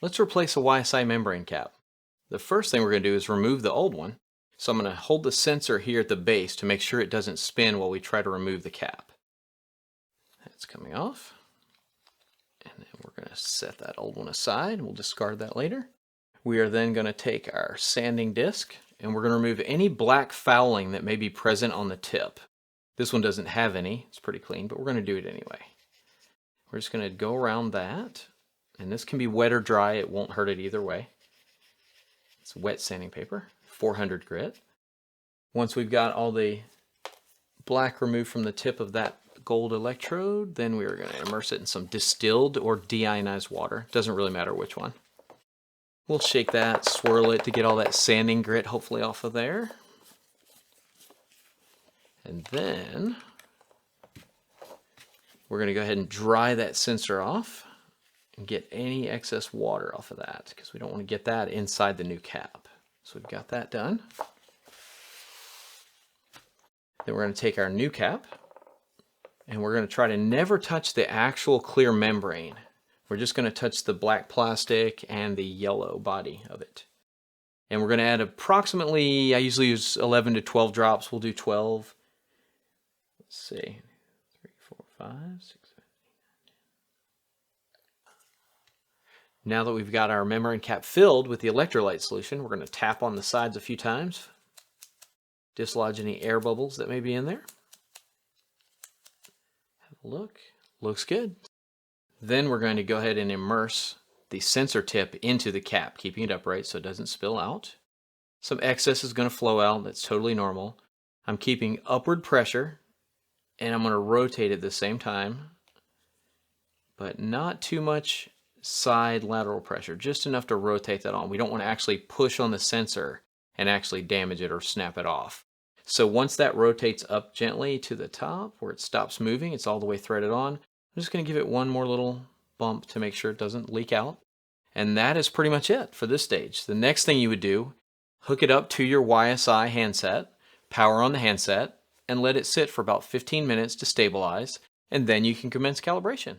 Let's replace a YSI membrane cap. The first thing we're going to do is remove the old one. So I'm going to hold the sensor here at the base to make sure it doesn't spin while we try to remove the cap. That's coming off. And then we're going to set that old one aside. We'll discard that later. We are then going to take our sanding disc and we're going to remove any black fouling that may be present on the tip. This one doesn't have any. It's pretty clean, but we're going to do it anyway. We're just going to go around that. And this can be wet or dry. It won't hurt it either way. It's wet sanding paper, 400 grit. Once we've got all the black removed from the tip of that gold electrode, then we are going to immerse it in some distilled or deionized water. Doesn't really matter which one. We'll shake that, swirl it to get all that sanding grit hopefully off of there. And then we're going to go ahead and dry that sensor off and get any excess water off of that because we don't want to get that inside the new cap. So we've got that done. Then we're going to take our new cap and we're going to try to never touch the actual clear membrane. We're just going to touch the black plastic and the yellow body of it. And we're going to add approximately, I usually use 11 to 12 drops. We'll do 12. Let's see, 3, 4, 5, 6, 7, 8, 9, 10. Now that we've got our membrane cap filled with the electrolyte solution, we're going to tap on the sides a few times, dislodge any air bubbles that may be in there. Have a look. Looks good. Then we're going to go ahead and immerse the sensor tip into the cap, keeping it upright so it doesn't spill out. Some excess is going to flow out. That's totally normal. I'm keeping upward pressure, and I'm going to rotate at the same time, but not too much side lateral pressure, just enough to rotate that on. We don't want to actually push on the sensor and actually damage it or snap it off. So once that rotates up gently to the top where it stops moving, it's all the way threaded on. I'm just going to give it one more little bump to make sure it doesn't leak out. And that is pretty much it for this stage. The next thing you would do, hook it up to your YSI handset, power on the handset, and let it sit for about 15 minutes to stabilize, and then you can commence calibration.